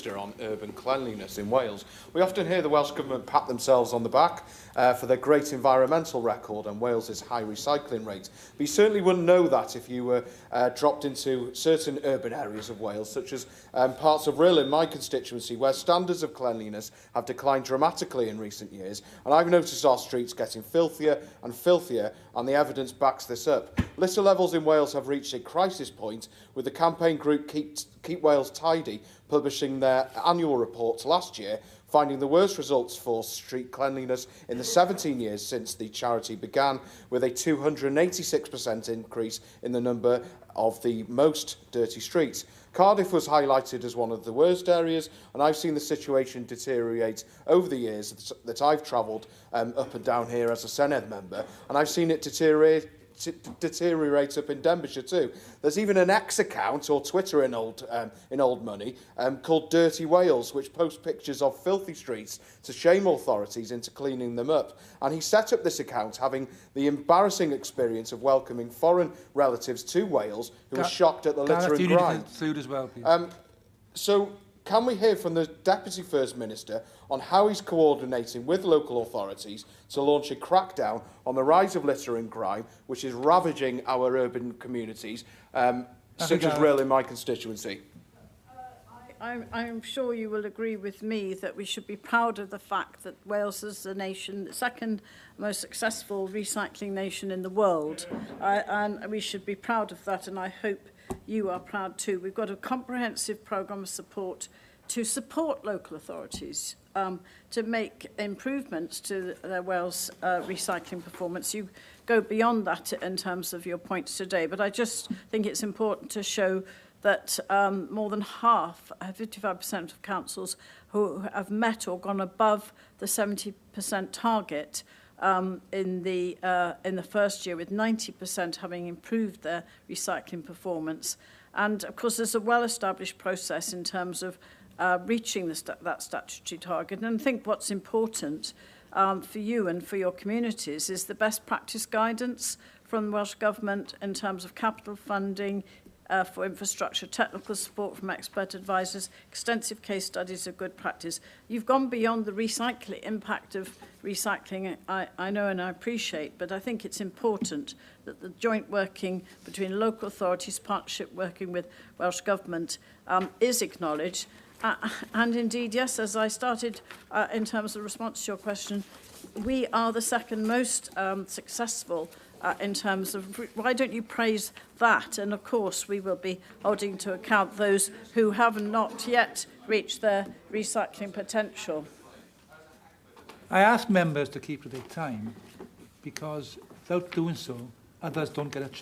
Minister on urban cleanliness in Wales. We often hear the Welsh Government pat themselves on the back for their great environmental record and Wales's high recycling rate. But you certainly wouldn't know that if you were dropped into certain urban areas of Wales, such as parts of Rhyl in my constituency, where standards of cleanliness have declined dramatically in recent years. And I've noticed our streets getting filthier and filthier, and the evidence backs this up. Litter levels in Wales have reached a crisis point, with the campaign group Keep Wales Tidy publishing their annual reports last year, finding the worst results for street cleanliness in the 17 years since the charity began, with a 286% increase in the number of the most dirty streets. Cardiff was highlighted as one of the worst areas, and I've seen the situation deteriorate over the years that I've travelled up and down here as a Senedd member, and I've seen it deteriorate up in Denbighshire too. There's even an X account or Twitter in old money called Dirty Wales, which posts pictures of filthy streets to shame authorities into cleaning them up. And he set up this account having the embarrassing experience of welcoming foreign relatives to Wales who were shocked at the litter and grime. As well, please. So can we hear from the Deputy First Minister on how he's coordinating with local authorities to launch a crackdown on the rise of litter and grime, which is ravaging our urban communities, such as Rhyl in my constituency? I'm sure you will agree with me that we should be proud of the fact that Wales is the nation, the second most successful recycling nation in the world, and we should be proud of that, and I hope you are proud too. We've got a comprehensive programme of support to support local authorities to make improvements to their Wales recycling performance. You go beyond that in terms of your points today, but I just think it's important to show that more than half, 55% of councils who have met or gone above the 70% target in the first year, with 90% having improved their recycling performance. And of course, there's a well-established process in terms of reaching that statutory target. And I think what's important for you and for your communities is the best practice guidance from the Welsh Government in terms of capital funding, for infrastructure, technical support from expert advisors, extensive case studies of good practice. You've gone beyond the impact of recycling, I know and I appreciate, but I think it's important that the joint working between local authorities, partnership working with Welsh Government is acknowledged. And indeed, yes, as I started in terms of response to your question, we are the second most successful in terms of, why don't you praise that? And of course, we will be holding to account those who have not yet reached their recycling potential. I ask members to keep to their time because without doing so, others don't get a chance.